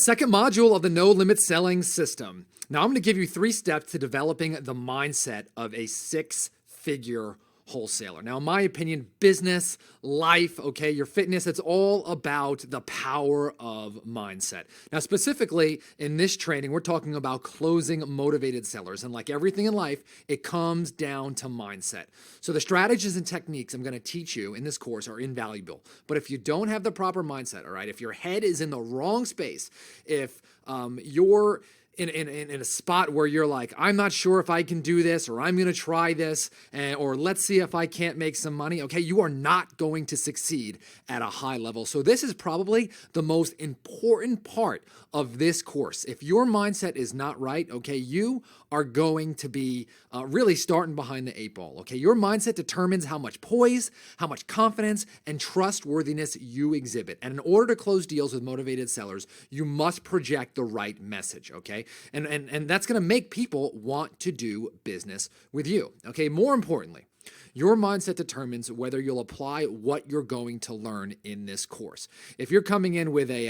second module of the No Limit Selling System. Now, I'm going to give you 3 steps to developing the mindset of a 6-figure wholesaler. Now, in my opinion, business, life, okay, your fitness, it's all about the power of mindset. Now, specifically in this training, we're talking about closing motivated sellers. And like everything in life, it comes down to mindset. So the strategies and techniques I'm going to teach you in this course are invaluable. But if you don't have the proper mindset, all right, if your head is in the wrong space, if you're in a spot where you're like, I'm not sure if I can do this, or I'm going to try this, or let's see if I can't make some money, okay, you are not going to succeed at a high level. So this is probably the most important part of this course. If your mindset is not right, okay, you are going to be really starting behind the 8 ball, okay? Your mindset determines how much poise, how much confidence, and trustworthiness you exhibit. And in order to close deals with motivated sellers, you must project the right message, okay? And that's going to make people want to do business with you, okay? More importantly, your mindset determines whether you'll apply what you're going to learn in this course. If you're coming in with a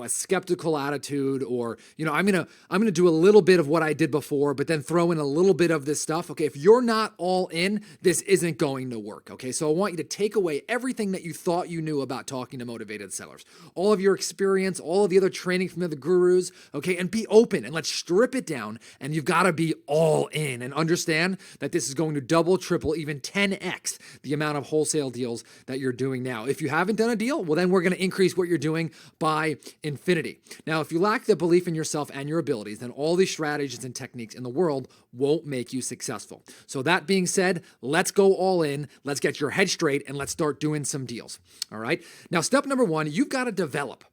skeptical attitude, or, I'm going to do a little bit of what I did before, but then throw in a little bit of this stuff. Okay. If you're not all in, this isn't going to work. Okay. So I want you to take away everything that you thought you knew about talking to motivated sellers, all of your experience, all of the other training from the gurus. Okay. And be open, and let's strip it down. And you've got to be all in and understand that this is going to double, triple, even 10x the amount of wholesale deals that you're doing now. If you haven't done a deal, well, then we're going to increase what you're doing by infinity. Now, if you lack the belief in yourself and your abilities, then all these strategies and techniques in the world won't make you successful. So that being said, let's go all in, let's get your head straight, and let's start doing some deals. All right. Now, step number 1, you've got to develop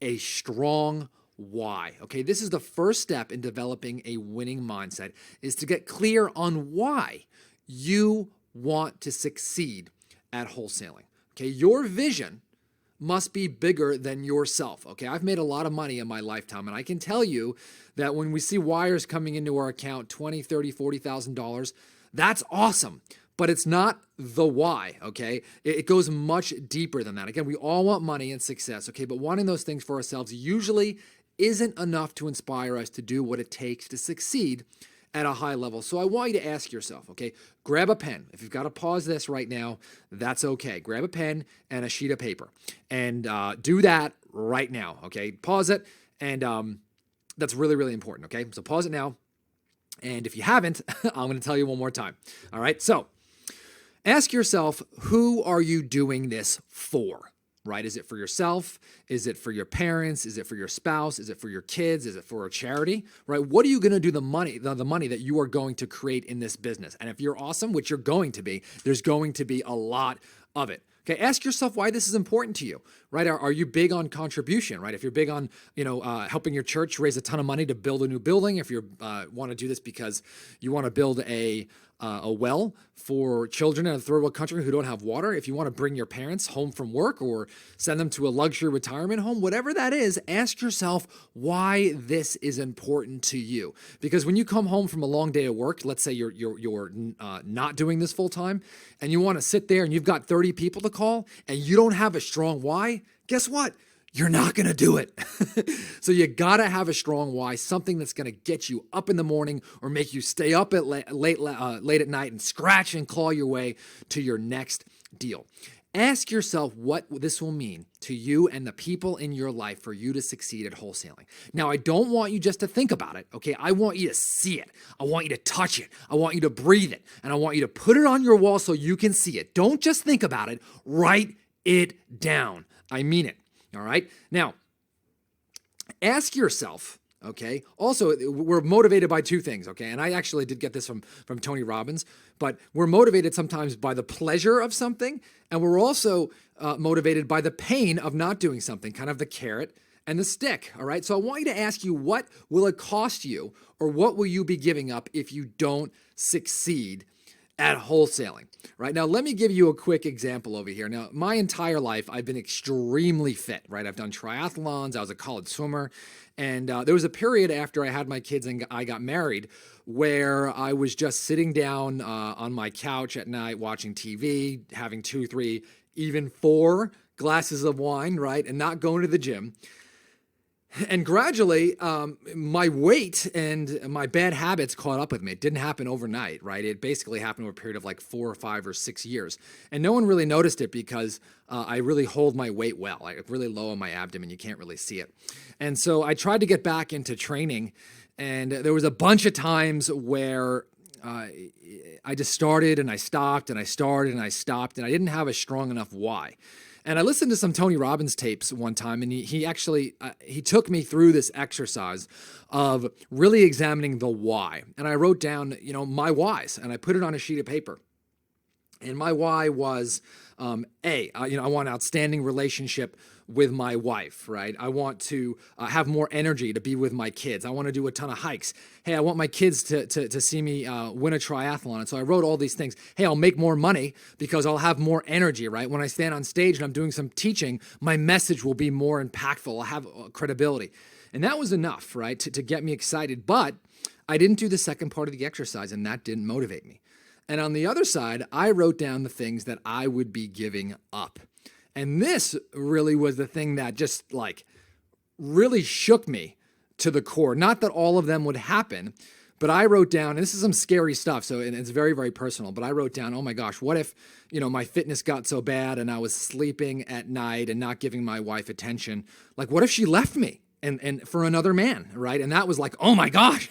a strong why. Okay. This is the first step in developing a winning mindset, is to get clear on why you want to succeed at wholesaling. Okay. Your vision must be bigger than yourself. Okay, I've made a lot of money in my lifetime, and I can tell you that when we see wires coming into our account, $20,000, $30,000, $40,000, that's awesome. But it's not the why, okay? It goes much deeper than that. Again, we all want money and success, okay? But wanting those things for ourselves usually isn't enough to inspire us to do what it takes to succeed at a high level. So I want you to ask yourself, okay, grab a pen. If you've got to pause this right now, that's okay. Grab a pen and a sheet of paper, and do that right now, okay? Pause it, and that's really, really important, okay? So pause it now, and if you haven't, I'm going to tell you one more time, all right? So ask yourself, who are you doing this for? Right? Is it for yourself? Is it for your parents? Is it for your spouse? Is it for your kids? Is it for a charity? Right? What are you going to do the money that you are going to create in this business? And if you're awesome, which you're going to be, there's going to be a lot of it. Okay, ask yourself why this is important to you, right? Are you big on contribution, right? If you're big on, helping your church raise a ton of money to build a new building, if you want to do this because you want to build a well for children in a third world country who don't have water, if you want to bring your parents home from work or send them to a luxury retirement home, whatever that is, ask yourself why this is important to you. Because when you come home from a long day of work, let's say you're not doing this full time, and you want to sit there and you've got 30 people to call, and you don't have a strong why, guess what? You're not going to do it. So you got to have a strong why, something that's going to get you up in the morning or make you stay up at late at night and scratch and claw your way to your next deal. Ask yourself what this will mean to you and the people in your life for you to succeed at wholesaling. Now, I don't want you just to think about it, okay? I want you to see it. I want you to touch it. I want you to breathe it. And I want you to put it on your wall so you can see it. Don't just think about it. Write it down. I mean it. All right. Now, ask yourself, okay, also, we're motivated by 2 things, okay? And I actually did get this from Tony Robbins, but we're motivated sometimes by the pleasure of something, and we're also motivated by the pain of not doing something, kind of the carrot and the stick, all right? So I want you to ask you, what will it cost you, or what will you be giving up if you don't succeed at wholesaling, right? Now, let me give you a quick example over here. Now, my entire life, I've been extremely fit, right? I've done triathlons. I was a college swimmer. And there was a period after I had my kids and I got married where I was just sitting down on my couch at night watching TV, having 2, 3, even 4 glasses of wine, right? And not going to the gym. And gradually, my weight and my bad habits caught up with me. It didn't happen overnight, right? It basically happened over a period of like 4 or 5 or 6 years. And no one really noticed it because I really hold my weight well. I really low on my abdomen. You can't really see it. And so I tried to get back into training. And there was a bunch of times where I just started and I stopped and I started and I stopped. And I didn't have a strong enough why. And I listened to some Tony Robbins tapes one time, and he actually he took me through this exercise of really examining the why. And I wrote down, my whys, and I put it on a sheet of paper. And my why was, I want an outstanding relationship with my wife, right? I want to have more energy to be with my kids. I want to do a ton of hikes. Hey, I want my kids to see me win a triathlon. And so I wrote all these things. Hey, I'll make more money because I'll have more energy, right? When I stand on stage and I'm doing some teaching, my message will be more impactful. I'll have credibility. And that was enough, right, to get me excited. But I didn't do the second part of the exercise, and that didn't motivate me. And on the other side, I wrote down the things that I would be giving up. And this really was the thing that just really shook me to the core. Not that all of them would happen, but I wrote down, and this is some scary stuff, so and it's very, very personal, but I wrote down, oh my gosh, what if, my fitness got so bad and I was sleeping at night and not giving my wife attention? Like, what if she left me? And for another man, right? And that was like, oh my gosh,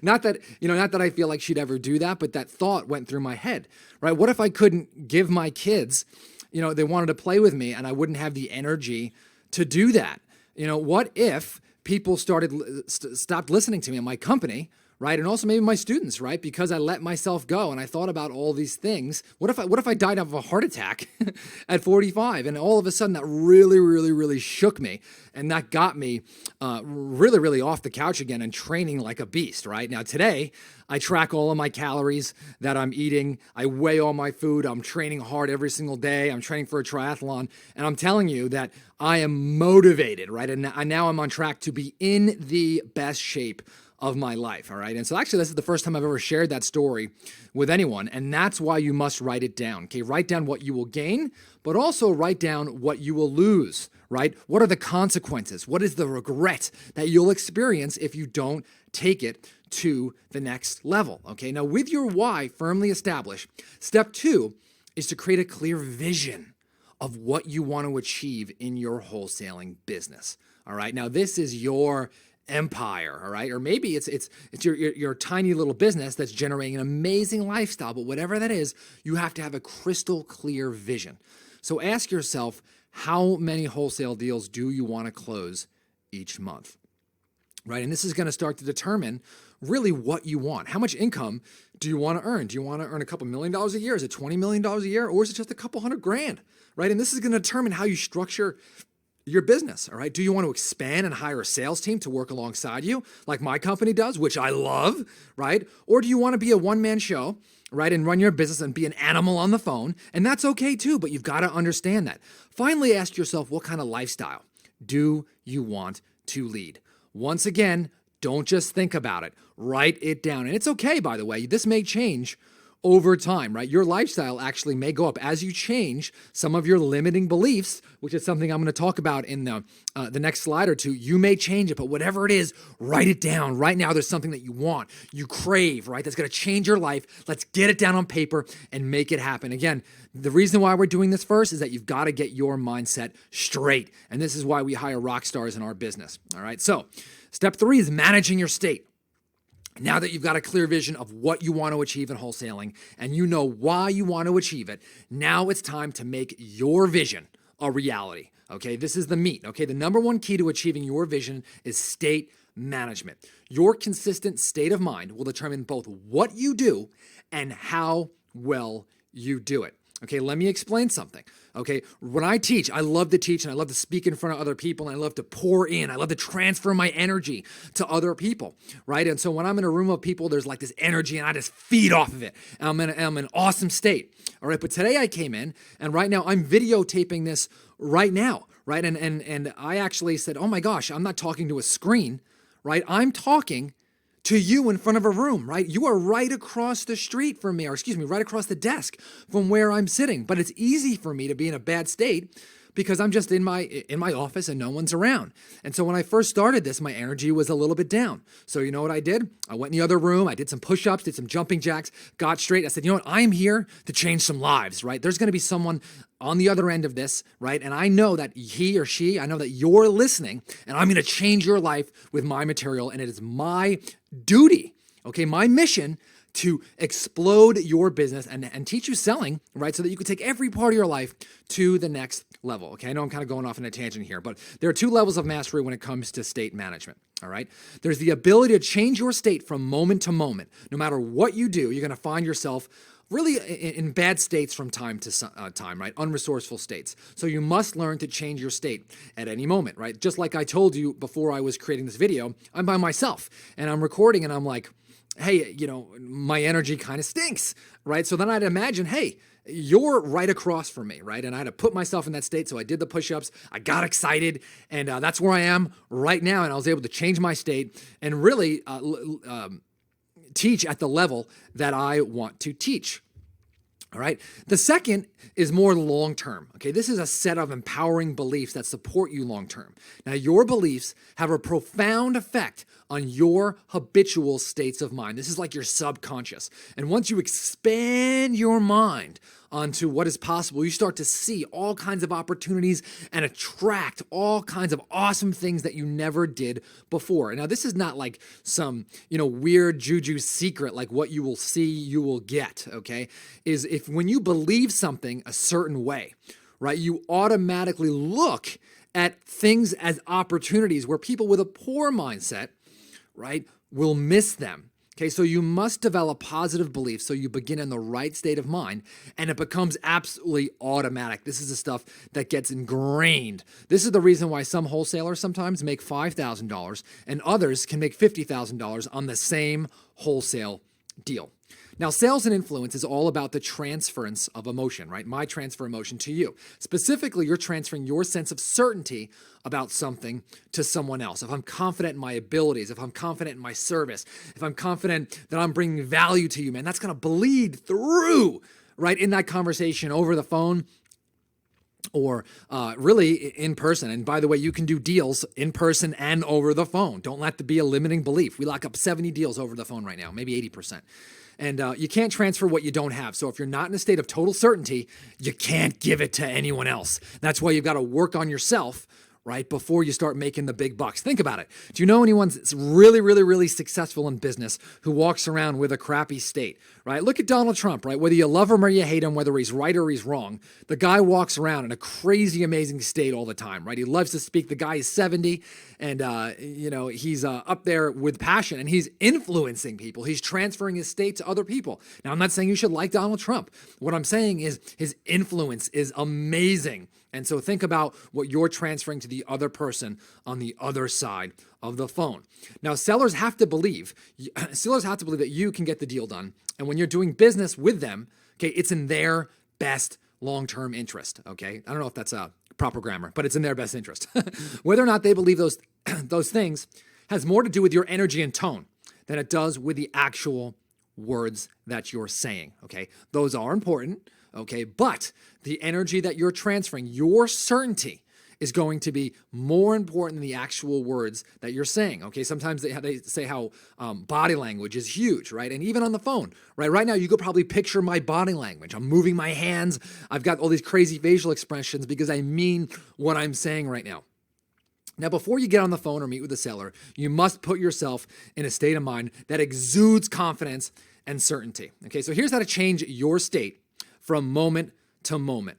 not that I feel like she'd ever do that, but that thought went through my head, right? What if I couldn't give my kids, they wanted to play with me and I wouldn't have the energy to do that? What if people stopped listening to me in my company, right? And also maybe my students, right? Because I let myself go and I thought about all these things. What if I died of a heart attack at 45? And all of a sudden that really, really, really shook me. And that got me really, really off the couch again and training like a beast, right? Now today, I track all of my calories that I'm eating. I weigh all my food. I'm training hard every single day. I'm training for a triathlon. And I'm telling you that I am motivated, right? And now I'm on track to be in the best shape of my life, all right? And so actually, this is the first time I've ever shared that story with anyone, and that's why you must write it down, okay? Write down what you will gain, but also write down what you will lose, right? What are the consequences? What is the regret that you'll experience if you don't take it to the next level, okay? Now, with your why firmly established, step 2 is to create a clear vision of what you want to achieve in your wholesaling business, all right? Now, this is your empire, all right? Or maybe it's your tiny little business that's generating an amazing lifestyle, but whatever that is, you have to have a crystal clear vision. So ask yourself, how many wholesale deals do you want to close each month, right? And this is going to start to determine really what you want. How much income do you want to earn? Do you want to earn a couple $1 million a year? Is it $20 million a year? Or is it just a couple $100,000, right? And this is going to determine how you structure your business, all right? Do you want to expand and hire a sales team to work alongside you like my company does, which I love, right? Or do you want to be a one-man show, right, and run your business and be an animal on the phone? And that's okay too, but you've got to understand that. Finally, ask yourself, what kind of lifestyle do you want to lead? Once again, don't just think about it. Write it down. And it's okay, by the way. This may change over time, right? Your lifestyle actually may go up as you change some of your limiting beliefs, which is something I'm going to talk about in the next slide or two. You may change it, but whatever it is, write it down. Right now, there's something that you want, you crave, right? That's going to change your life. Let's get it down on paper and make it happen. Again, the reason why we're doing this first is that you've got to get your mindset straight. And this is why we hire rock stars in our business. All right. So step 3 is managing your state. Now that you've got a clear vision of what you want to achieve in wholesaling and you know why you want to achieve it, now it's time to make your vision a reality. Okay, this is the meat. Okay, the number one key to achieving your vision is state management. Your consistent state of mind will determine both what you do and how well you do it. Okay, let me explain something. Okay, when I teach, I love to teach and I love to speak in front of other people and I love to pour in. I love to transfer my energy to other people, right? And so when I'm in a room of people, there's like this energy and I just feed off of it. And I'm in an awesome state, all right? But today I came in and right now I'm videotaping this right now, right? And I actually said, oh my gosh, I'm not talking to a screen, right? I'm talking to you in front of a room, right? You are right across the street from me, or excuse me, right across the desk from where I'm sitting. But it's easy for me to be in a bad state because I'm just in my office and no one's around. And so when I first started this, my energy was a little bit down. So you know what I did? I went in the other room, I did some push-ups, did some jumping jacks, got straight. I said, you know what? I'm here to change some lives, right? There's going to be someone on the other end of this, right? And I know that he or she, I know that you're listening, and I'm going to change your life with my material. And it is my duty, okay, my mission to explode your business and teach you selling, right? So that you can take every part of your life to the next level. Okay, I know I'm kind of going off on a tangent here, but there are two levels of mastery when it comes to state management. All right. There's the ability to change your state from moment to moment. No matter what you do, you're going to find yourself really in bad states from time to time, right? Unresourceful states. So you must learn to change your state at any moment, right? Just like I told you before I was creating this video, I'm by myself and I'm recording and I'm like, hey, you know, my energy kind of stinks, right? So then I'd imagine, hey, you're right across from me, right? And I had to put myself in that state. So I did the push-ups, I got excited, and that's where I am right now. And I was able to change my state and really teach at the level that I want to teach. All right. The second is more long-term. Okay. This is a set of empowering beliefs that support you long-term. Now, your beliefs have a profound effect on your habitual states of mind. This is like your subconscious. And once you expand your mind onto what is possible, you start to see all kinds of opportunities and attract all kinds of awesome things that you never did before. Now, this is not like some, weird juju secret, like what you will see, you will get, okay? Is if when you believe something a certain way, right, you automatically look at things as opportunities where people with a poor mindset, right, will miss them. Okay, so you must develop positive beliefs so you begin in the right state of mind and it becomes absolutely automatic. This is the stuff that gets ingrained. This is the reason why some wholesalers sometimes make $5,000 and others can make $50,000 on the same wholesale deal. Now, sales and influence is all about the transference of emotion, right? My transfer emotion to you. Specifically, you're transferring your sense of certainty about something to someone else. If I'm confident in my abilities, if I'm confident in my service, if I'm confident that I'm bringing value to you, man, that's going to bleed through, right, in that conversation over the phone or really in person. And by the way, you can do deals in person and over the phone. Don't let that be a limiting belief. We lock up 70 deals over the phone right now, maybe 80%. And you can't transfer what you don't have. So if you're not in a state of total certainty, you can't give it to anyone else. That's why you've got to work on yourself, right, before you start making the big bucks. Think about it. Do you know anyone that's really, really, really successful in business who walks around with a crappy state, right? Look at Donald Trump, right? Whether you love him or you hate him, whether he's right or he's wrong, the guy walks around in a crazy, amazing state all the time, right? He loves to speak. The guy is 70 and, he's up there with passion and he's influencing people. He's transferring his state to other people. Now, I'm not saying you should like Donald Trump. What I'm saying is his influence is amazing. And so think about what you're transferring to the other person on the other side of the phone. Now, sellers have to believe that you can get the deal done. And when you're doing business with them, okay, it's in their best long-term interest, okay? I don't know if that's a proper grammar, but it's in their best interest. Whether or not they believe those things has more to do with your energy and tone than it does with the actual words that you're saying, okay? Those are important. Okay, but the energy that you're transferring, your certainty, is going to be more important than the actual words that you're saying. Okay, sometimes they say how body language is huge, right? And even on the phone, right? Right now, you could probably picture my body language. I'm moving my hands. I've got all these crazy facial expressions because I mean what I'm saying right now. Now, before you get on the phone or meet with a seller, you must put yourself in a state of mind that exudes confidence and certainty. Okay, so here's how to change your state from moment to moment.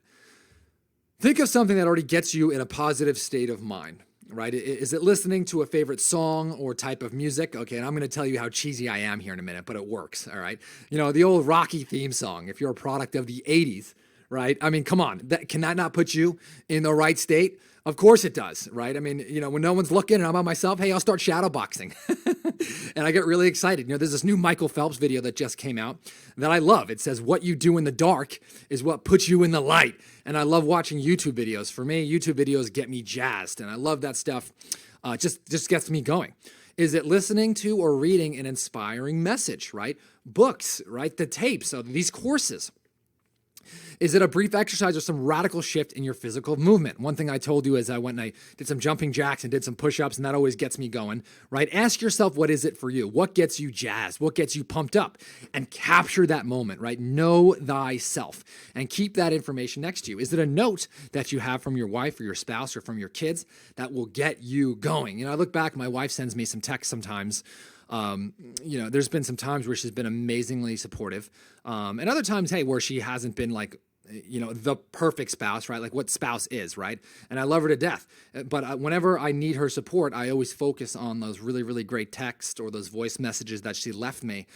Think of something that already gets you in a positive state of mind, right? Is it listening to a favorite song or type of music? Okay, and I'm going to tell you how cheesy I am here in a minute, but it works, all right? The old Rocky theme song, if you're a product of the 80s, right? I mean, come on, can that not put you in the right state? Of course it does, right? I mean, when no one's looking and I'm by myself, hey, I'll start shadow boxing. And I get really excited. There's this new Michael Phelps video that just came out that I love. It says, what you do in the dark is what puts you in the light. And I love watching YouTube videos. For me, YouTube videos get me jazzed. And I love that stuff. Just gets me going. Is it listening to or reading an inspiring message, right? Books, right? The tapes of these courses. Is it a brief exercise or some radical shift in your physical movement? One thing I told you is I went and I did some jumping jacks and did some push-ups, and that always gets me going, right? Ask yourself, what is it for you? What gets you jazzed? What gets you pumped up? And capture that moment, right? Know thyself and keep that information next to you. Is it a note that you have from your wife or your spouse or from your kids that will get you going? I look back, my wife sends me some texts sometimes. There's been some times where she's been amazingly supportive. And other times, hey, where she hasn't been like, the perfect spouse, right? Like what spouse is, right? And I love her to death. But whenever I need her support, I always focus on those really, really great texts or those voice messages that she left me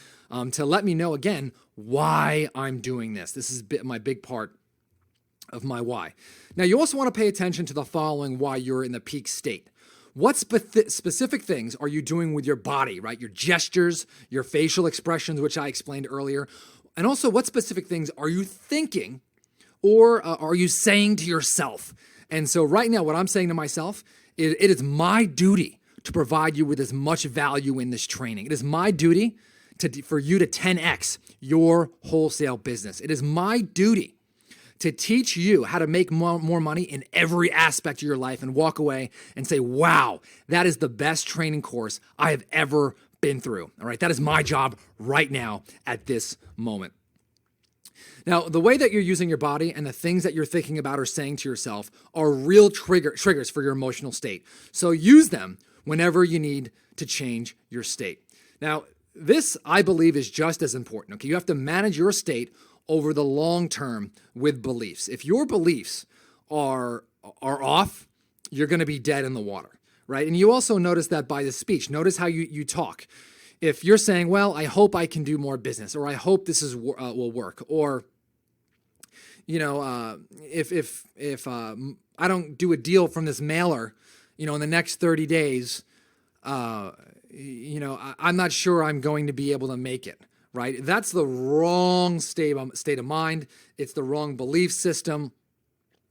to let me know, again, why I'm doing this. This is my big part of my why. Now, you also want to pay attention to the following why you're in the peak state. What specific things are you doing with your body, right? Your gestures, your facial expressions, which I explained earlier. And also, what specific things are you thinking or are you saying to yourself? And so right now, what I'm saying to myself is it is my duty to provide you with as much value in this training. It is my duty for you to 10x your wholesale business. It is my duty to teach you how to make more money in every aspect of your life and walk away and say, wow, that is the best training course I have ever been through. All right, that is my job right now at this moment. Now, the way that you're using your body and the things that you're thinking about or saying to yourself are real triggers for your emotional state. So use them whenever you need to change your state. Now, this, I believe, is just as important. Okay, you have to manage your state over the long term with beliefs. If your beliefs are off, you're going to be dead in the water, right? And you also notice that by the speech. Notice how you talk. If you're saying, well, I hope I can do more business, or I hope this will work, or if I don't do a deal from this mailer, in the next 30 days, I'm not sure I'm going to be able to make it, right? That's the wrong state of mind. It's the wrong belief system.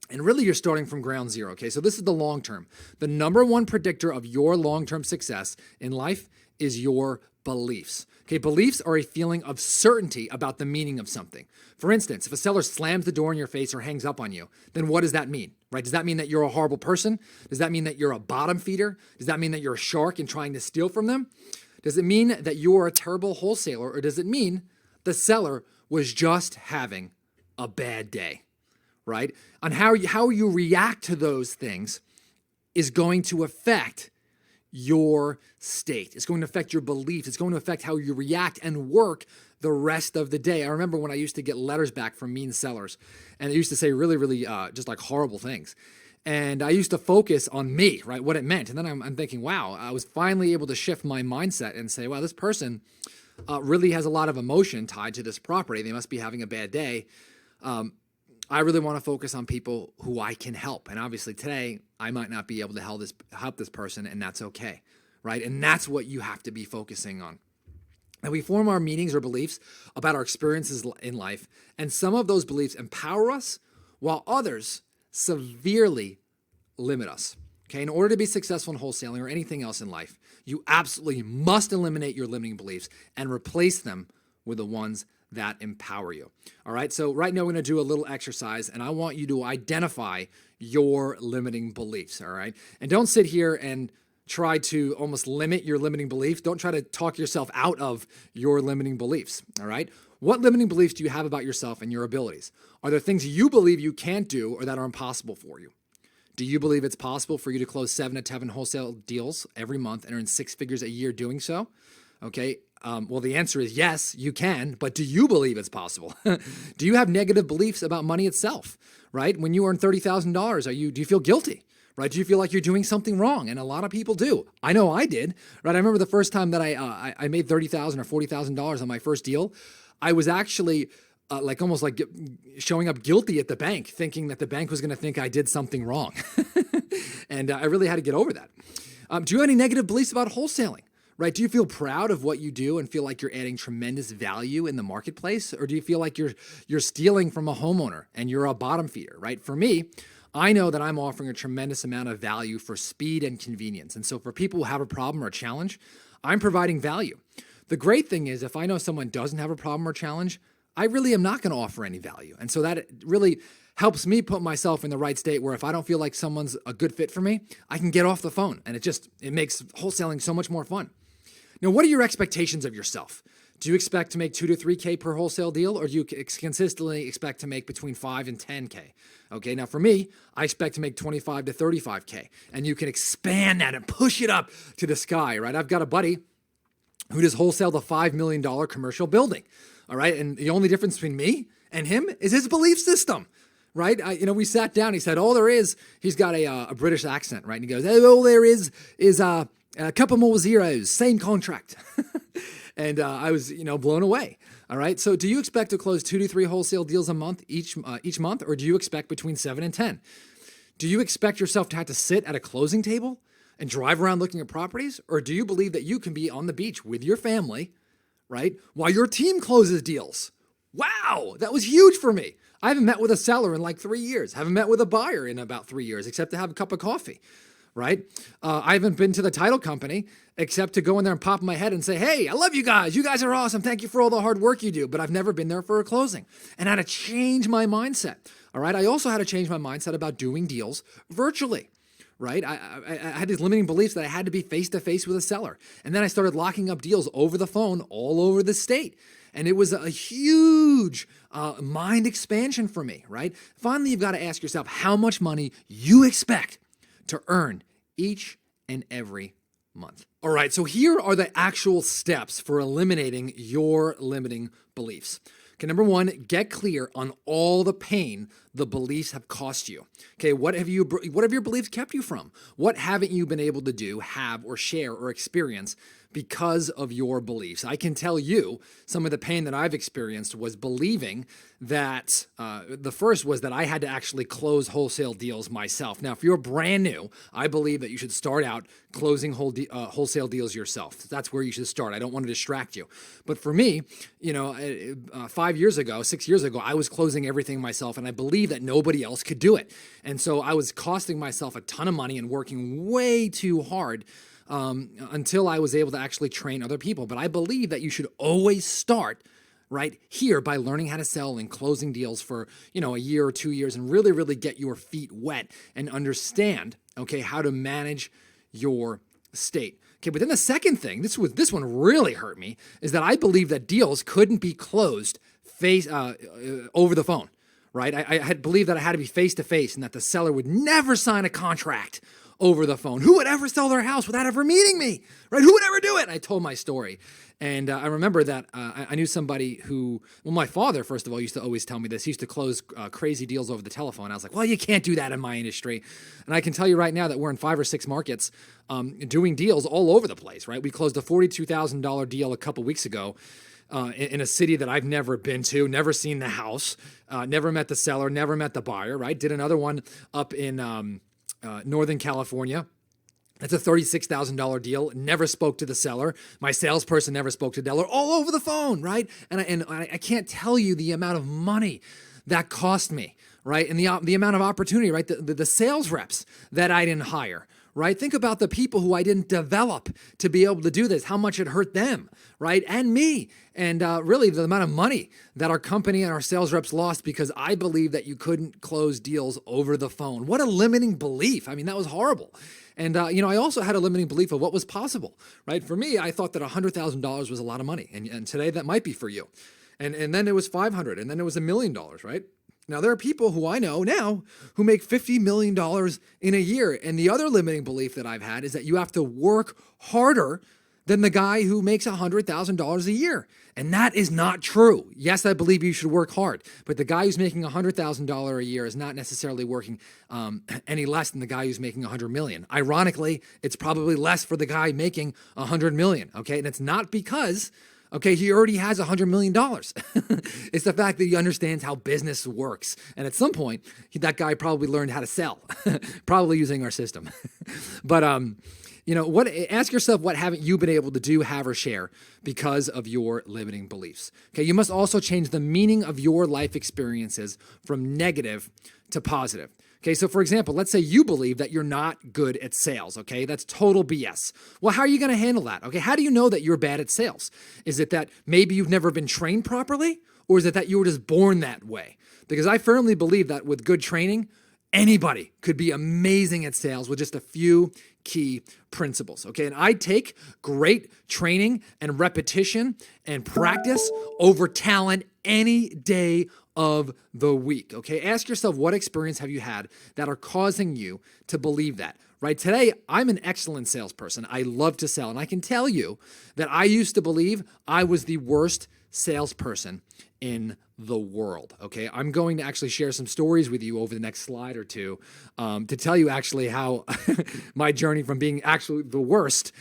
And really, you're starting from ground zero, okay? So this is the long term. The number one predictor of your long-term success in life is your beliefs. Okay, beliefs are a feeling of certainty about the meaning of something. For instance, if a seller slams the door in your face or hangs up on you, then what does that mean, right? Does that mean that you're a horrible person? Does that mean that you're a bottom feeder? Does that mean that you're a shark and trying to steal from them? Does it mean that you're a terrible wholesaler, or does it mean the seller was just having a bad day, right? On how you react to those things is going to affect your state. It's going to affect your beliefs. It's going to affect how you react and work the rest of the day. I remember when I used to get letters back from mean sellers, and they used to say really, really just like horrible things. And I used to focus on me, right, what it meant. And then I'm thinking, wow, I was finally able to shift my mindset and say, wow, this person really has a lot of emotion tied to this property. They must be having a bad day. I really want to focus on people who I can help. And obviously today, I might not be able to help this person, and that's okay, right? And that's what you have to be focusing on. And we form our meanings or beliefs about our experiences in life, and some of those beliefs empower us, while others severely limit us. Okay, in order to be successful in wholesaling or anything else in life, you absolutely must eliminate your limiting beliefs and replace them with the ones that empower you. All right, so right now we're going to do a little exercise, and I want you to identify your limiting beliefs. All right, and don't sit here and try to almost limit your limiting beliefs. Don't try to talk yourself out of your limiting beliefs. All right, what limiting beliefs do you have about yourself and your abilities? Are there things you believe you can't do or that are impossible for you? Do you believe it's possible for you to close 7 to 10 wholesale deals every month and earn 6 figures a year doing so? Okay. Well, the answer is yes, you can, but do you believe it's possible? Do you have negative beliefs about money itself, right? When you earn $30,000, do you feel guilty, right? Do you feel like you're doing something wrong? And a lot of people do. I know I did, right? I remember the first time that I made $30,000 or $40,000 on my first deal, I was actually almost like showing up guilty at the bank, thinking that the bank was going to think I did something wrong. And I really had to get over that. Do you have any negative beliefs about wholesaling? Right? Do you feel proud of what you do and feel like you're adding tremendous value in the marketplace? Or do you feel like you're stealing from a homeowner and you're a bottom feeder, right? For me, I know that I'm offering a tremendous amount of value for speed and convenience. And so for people who have a problem or a challenge, I'm providing value. The great thing is if I know someone doesn't have a problem or challenge, I really am not going to offer any value. And so that really helps me put myself in the right state where if I don't feel like someone's a good fit for me, I can get off the phone. And it makes wholesaling so much more fun. Now, what are your expectations of yourself? Do you expect to make 2 to 3K per wholesale deal, or do you consistently expect to make between 5 and 10K? Okay, now for me, I expect to make 25 to 35K, and you can expand that and push it up to the sky, right? I've got a buddy who just wholesaled a $5 million commercial building, all right? And the only difference between me and him is his belief system, right? We sat down, he said, all there is, he's got a British accent, right? And he goes, all there is a couple more zeros, same contract. And I was, blown away. All right. So do you expect to close 2 to 3 wholesale deals a month each month, or do you expect between 7 and 10? Do you expect yourself to have to sit at a closing table and drive around looking at properties, or do you believe that you can be on the beach with your family, right, while your team closes deals? Wow, that was huge for me. I haven't met with a seller in like 3 years. Haven't met with a buyer in about 3 years, except to have a cup of coffee. Right? I haven't been to the title company except to go in there and pop my head and say, hey, I love you guys. You guys are awesome. Thank you for all the hard work you do. But I've never been there for a closing, and I had to change my mindset. All right. I also had to change my mindset about doing deals virtually. Right? I had these limiting beliefs that I had to be face to face with a seller. And then I started locking up deals over the phone all over the state. And it was a huge mind expansion for me. Right? Finally, you've got to ask yourself how much money you expect to earn each and every month. All right, so here are the actual steps for eliminating your limiting beliefs. Okay, number 1, get clear on all the pain the beliefs have cost you. Okay, what have your beliefs kept you from? What haven't you been able to do, have, or share, or experience because of your beliefs? I can tell you some of the pain that I've experienced was believing that the first was that I had to actually close wholesale deals myself. Now, if you're brand new, I believe that you should start out closing wholesale deals yourself. That's where you should start. I don't want to distract you. But for me, 5 years ago, 6 years ago, I was closing everything myself, and I believed that nobody else could do it. And so I was costing myself a ton of money and working way too hard until I was able to actually train other people. But I believe that you should always start right here by learning how to sell and closing deals for, a year or 2 years and really, really get your feet wet and understand, okay, how to manage your state. Okay, but then the second thing, this one really hurt me, is that I believe that deals couldn't be closed over the phone, right? I had believed that I had to be face to face and that the seller would never sign a contract over the phone. Who would ever sell their house without ever meeting me, right? Who would ever do it? And I told my story. And I remember that I knew somebody who, my father, first of all, used to always tell me this. He used to close crazy deals over the telephone. I was like, well, you can't do that in my industry. And I can tell you right now that we're in 5 or 6 markets doing deals all over the place, right? We closed a $42,000 deal a couple weeks ago in a city that I've never been to, never seen the house, never met the seller, never met the buyer, right? Did another one up in Northern California. That's a $36,000 deal. Never spoke to the seller. My salesperson never spoke to the seller. All over the phone, right? And I can't tell you the amount of money that cost me, right? And the amount of opportunity, right? The sales reps that I didn't hire, right? Think about the people who I didn't develop to be able to do this, how much it hurt them, right? And me. And really the amount of money that our company and our sales reps lost because I believe that you couldn't close deals over the phone. What a limiting belief. I mean, that was horrible. And, I also had a limiting belief of what was possible, right? For me, I thought that $100,000 was a lot of money. And today that might be for you. And then it was $500,000, and then it was $1 million, right? Now, there are people who I know now who make $50 million in a year. And the other limiting belief that I've had is that you have to work harder than the guy who makes $100,000 a year. And that is not true. Yes, I believe you should work hard, but the guy who's making $100,000 a year is not necessarily working any less than the guy who's making $100 million. Ironically, it's probably less for the guy making $100 million, okay? And it's not because, okay, he already has $100 million. It's the fact that he understands how business works. And at some point, that guy probably learned how to sell, probably using our system. But, ask yourself, what haven't you been able to do, have, or share because of your limiting beliefs? Okay, you must also change the meaning of your life experiences from negative to positive. Okay, so for example, let's say you believe that you're not good at sales, okay? That's total BS. Well, how are you going to handle that? Okay, how do you know that you're bad at sales? Is it that maybe you've never been trained properly? Or is it that you were just born that way? Because I firmly believe that with good training, anybody could be amazing at sales with just a few key principles, okay? And I take great training and repetition and practice over talent any day of the week, okay? Ask yourself, what experience have you had that are causing you to believe that, right? Today, I'm an excellent salesperson. I love to sell, and I can tell you that I used to believe I was the worst salesperson in the world, okay? I'm going to actually share some stories with you over the next slide or two to tell you actually how my journey from being actually the worst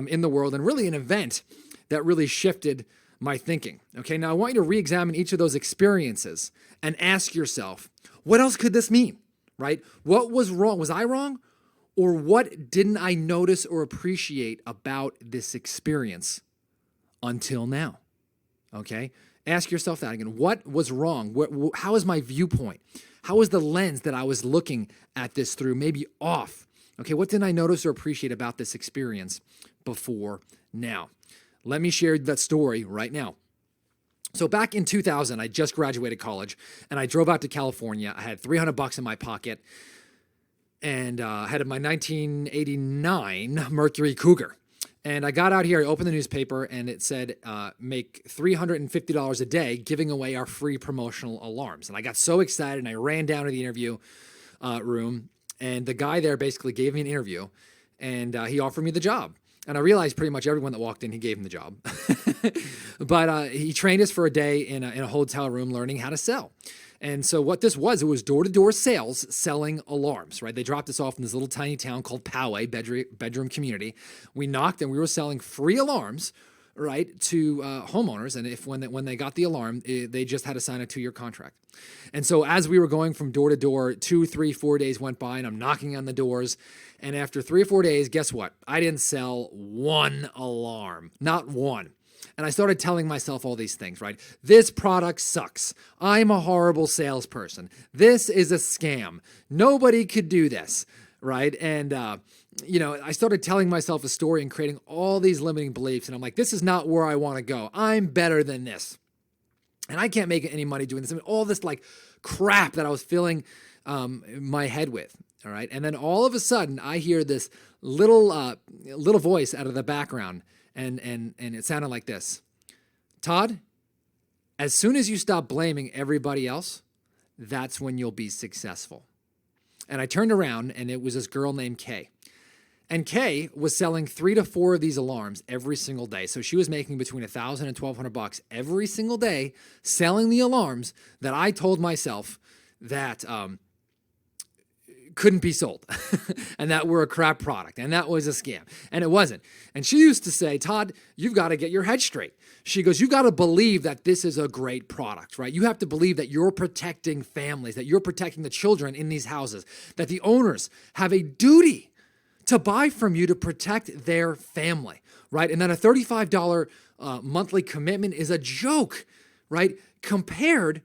in the world and really an event that really shifted my thinking, okay? Now, I want you to re-examine each of those experiences and ask yourself, what else could this mean, right? What was wrong? Was I wrong? Or what didn't I notice or appreciate about this experience until now, okay? Ask yourself that again. What was wrong? How is my viewpoint? How is the lens that I was looking at this through maybe off? Okay, what didn't I notice or appreciate about this experience before now? Let me share that story right now. So back in 2000, I just graduated college, and I drove out to California. I had $300 in my pocket, and I had my 1989 Mercury Cougar. And I got out here, I opened the newspaper, and it said, make $350 a day giving away our free promotional alarms. And I got so excited, and I ran down to the interview room, and the guy there basically gave me an interview, and he offered me the job. And I realized pretty much everyone that walked in, he gave him the job. But he trained us for a day in a hotel room learning how to sell. And so what this was, it was door-to-door sales selling alarms, right? They dropped us off in this little tiny town called Poway, bedroom community. We knocked and we were selling free alarms, right, to homeowners. And if when they got the alarm, they just had to sign a 2-year contract. And so as we were going from door to door, 2, 3, 4 days went by, and I'm knocking on the doors. And after 3 or 4 days, guess what? I didn't sell one alarm, not one. And I started telling myself all these things, right? This product sucks. I'm a horrible salesperson. This is a scam. Nobody could do this, right? And, I started telling myself a story and creating all these limiting beliefs. And I'm like, this is not where I want to go. I'm better than this. And I can't make any money doing this. I mean, all this like crap that I was filling my head with, all right? And then all of a sudden, I hear this little voice out of the background. And it sounded like this. Todd, as soon as you stop blaming everybody else, that's when you'll be successful. And I turned around, and it was this girl named Kay. And Kay was selling 3 to 4 of these alarms every single day. So she was making between $1,000 and $1,200 every single day selling the alarms that I told myself that couldn't be sold and that were a crap product and that was a scam, and it wasn't. And she used to say, Todd, you've got to get your head straight. She goes, you got to believe that this is a great product, right? You have to believe that you're protecting families, that you're protecting the children in these houses, that the owners have a duty to buy from you to protect their family, right? And then a $35 monthly commitment is a joke, right? Compared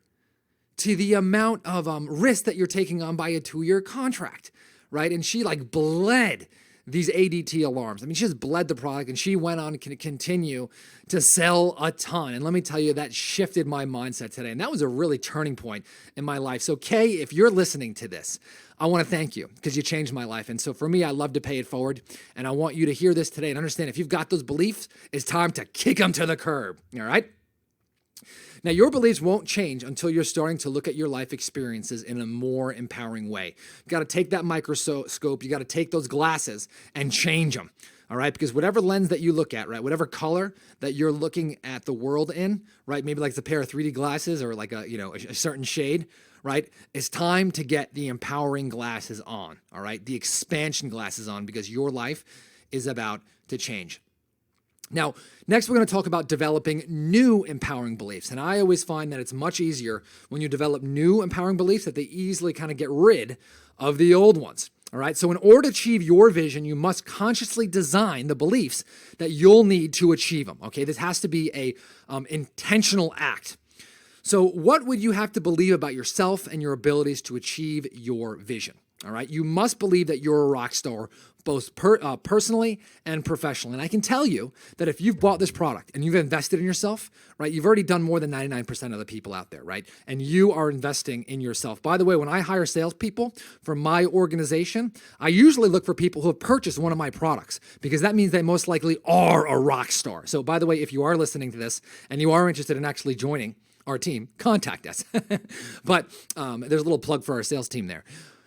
to the amount of risk that you're taking on by a 2-year contract, right? And she like bled these ADT alarms. I mean, she just bled the product, and she went on to continue to sell a ton. And let me tell you, that shifted my mindset today. And that was a really turning point in my life. So Kay, if you're listening to this, I want to thank you because you changed my life. And so for me, I love to pay it forward. And I want you to hear this today and understand, if you've got those beliefs, it's time to kick them to the curb, all right? Now, your beliefs won't change until you're starting to look at your life experiences in a more empowering way. You got to take that microscope, you got to take those glasses and change them, all right? Because whatever lens that you look at, right, whatever color that you're looking at the world in, right, maybe like it's a pair of 3D glasses or like a certain shade, right, it's time to get the empowering glasses on, all right, the expansion glasses on, because your life is about to change. Now, next we're going to talk about developing new empowering beliefs. And I always find that it's much easier when you develop new empowering beliefs that they easily kind of get rid of the old ones. All right. So in order to achieve your vision, you must consciously design the beliefs that you'll need to achieve them. Okay. This has to be a intentional act. So what would you have to believe about yourself and your abilities to achieve your vision? All right. You must believe that you're a rock star, both personally and professionally. And I can tell you that if you've bought this product and you've invested in yourself, right, you've already done more than 99% of the people out there, right? And you are investing in yourself. By the way, when I hire salespeople for my organization, I usually look for people who have purchased one of my products because that means they most likely are a rock star. So by the way, if you are listening to this and you are interested in actually joining our team, contact us. But there's a little plug for our sales team there.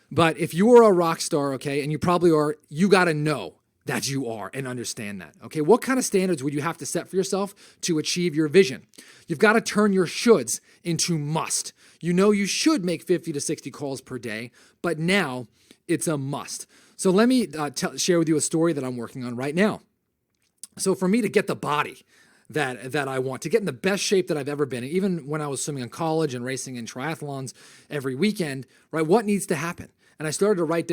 But if you are a rock star, okay, and you probably are, you got to know that you are and understand that, okay? What kind of standards would you have to set for yourself to achieve your vision? You've got to turn your shoulds into must. You know you should make 50 to 60 calls per day, but now it's a must. So let me share with you a story that I'm working on right now. So for me to get the body that I want, to get in the best shape that I've ever been, even when I was swimming in college and racing in triathlons every weekend, right? What needs to happen? And I started to write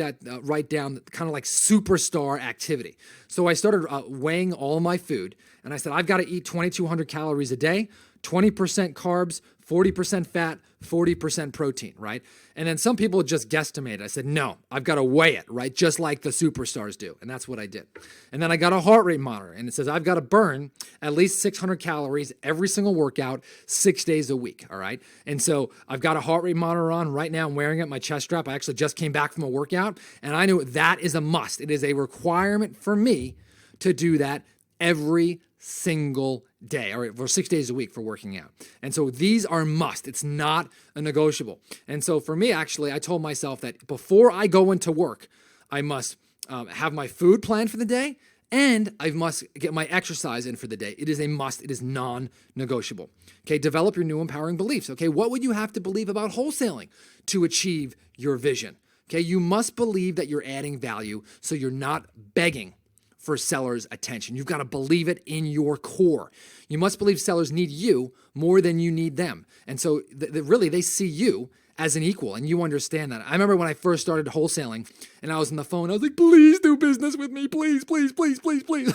down kind of like superstar activity. So I started weighing all my food, and I said, I've got to eat 2,200 calories a day, 20% carbs, 40% fat, 40% protein, right? And then some people just guesstimated. I said, no, I've got to weigh it, right? Just like the superstars do. And that's what I did. And then I got a heart rate monitor, and it says I've got to burn at least 600 calories every single workout 6 days a week, all right? And so I've got a heart rate monitor on right now. I'm wearing it, my chest strap. I actually just came back from a workout, and I knew that is a must. It is a requirement for me to do that every single day, or for 6 days a week for working out. And so these are must. It's not a negotiable. And so for me, actually, I told myself that before I go into work, I must have my food planned for the day, and I must get my exercise in for the day. It is a must. It is non-negotiable. Okay, develop your new empowering beliefs. Okay, what would you have to believe about wholesaling to achieve your vision? Okay, you must believe that you're adding value so you're not begging for sellers' attention. You've got to believe it in your core. You must believe sellers need you more than you need them. And so really they see you as an equal, and you understand that. I remember when I first started wholesaling and I was on the phone, I was like, please do business with me, please, please, please, please, please.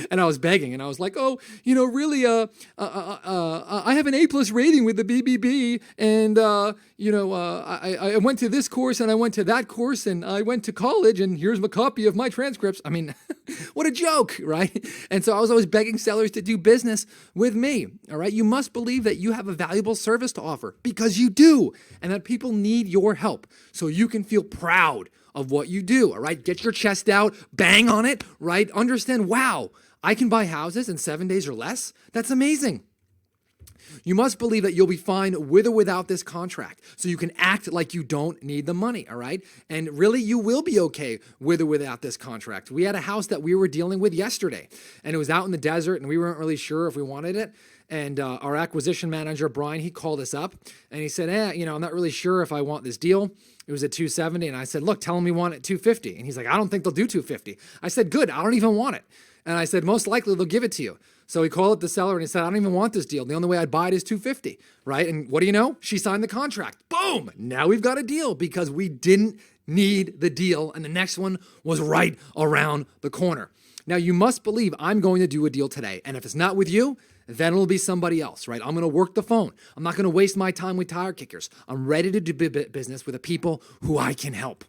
And I was begging, and I was like, oh, really, I have an A+ rating with the BBB, and, I went to this course, and I went to that course, and I went to college, and here's a copy of my transcripts. I mean, what a joke, right? And so I was always begging sellers to do business with me, all right? You must believe that you have a valuable service to offer, because you do, and that people need your help so you can feel proud of what you do, all right? Get your chest out, bang on it, right? Understand, wow, I can buy houses in 7 days or less? That's amazing. You must believe that you'll be fine with or without this contract, so you can act like you don't need the money, all right? And really, you will be okay with or without this contract. We had a house that we were dealing with yesterday, and it was out in the desert, and we weren't really sure if we wanted it. And our acquisition manager, Brian, he called us up, and he said, I'm not really sure if I want this deal. It was at $270, and I said, look, tell them we want it at $250. And he's like, I don't think they'll do $250. I said, good, I don't even want it. And I said, most likely they'll give it to you. So he called up the seller and he said, I don't even want this deal. The only way I'd buy it is $250, right? And what do you know? She signed the contract. Boom! Now we've got a deal because we didn't need the deal, and the next one was right around the corner. Now you must believe I'm going to do a deal today, and if it's not with you, then it'll be somebody else, right? I'm going to work the phone. I'm not going to waste my time with tire kickers. I'm ready to do business with the people who I can help.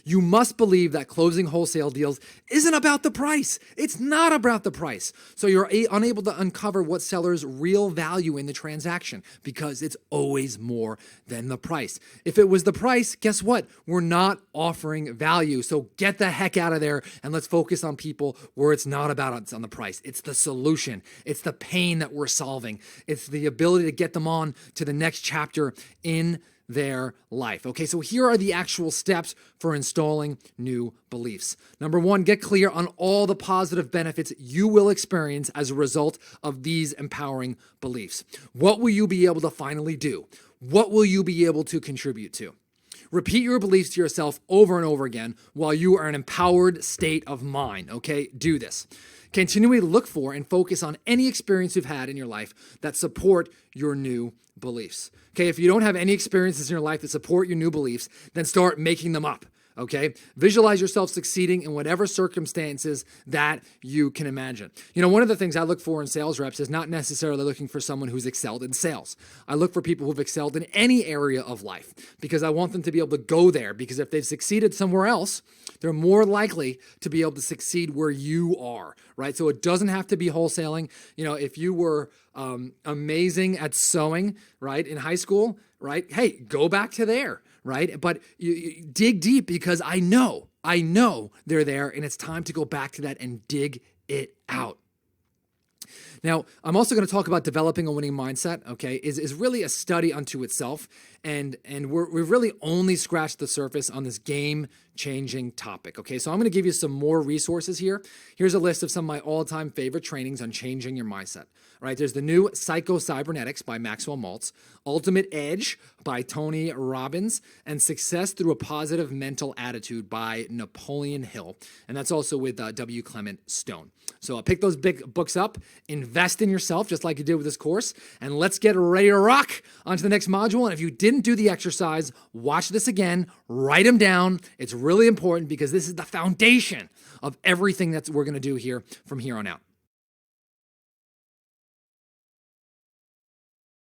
You must believe that closing wholesale deals isn't about the price. It's not about the price. So you're unable to uncover what seller's real value in the transaction because it's always more than the price. If it was the price, guess what? We're not offering value. So get the heck out of there and let's focus on people where it's not about it's on the price. It's the solution. It's the pain that we're solving. It's the ability to get them on to the next chapter in their life. Okay, so here are the actual steps for installing new beliefs. Number one, get clear on all the positive benefits you will experience as a result of these empowering beliefs. What will you be able to finally do? What will you be able to contribute to? Repeat your beliefs to yourself over and over again while you are in an empowered state of mind. Okay, do this. Continually look for and focus on any experience you've had in your life that support your new beliefs. Okay, if you don't have any experiences in your life that support your new beliefs, then start making them up. Okay? Visualize yourself succeeding in whatever circumstances that you can imagine. You know, one of the things I look for in sales reps is not necessarily looking for someone who's excelled in sales. I look for people who've excelled in any area of life because I want them to be able to go there, because if they've succeeded somewhere else, they're more likely to be able to succeed where you are, right? So it doesn't have to be wholesaling. You know, if you were amazing at sewing, right, in high school, right, hey, go back to there, right? But you dig deep, because I know they're there, and it's time to go back to that and dig it out. Now, I'm also going to talk about developing a winning mindset, okay, is really a study unto itself. And we've really only scratched the surface on this game-changing topic, okay? So I'm going to give you some more resources here. Here's a list of some of my all-time favorite trainings on changing your mindset, right? There's the new Psycho-Cybernetics by Maxwell Maltz, Ultimate Edge by Tony Robbins, and Success Through a Positive Mental Attitude by Napoleon Hill. And that's also with W. Clement Stone. So pick those big books up, invest in yourself just like you did with this course, and let's get ready to rock onto the next module. And if you didn't do the exercise, watch this again, write them down. It's really important because this is the foundation of everything that we're going to do here from here on out.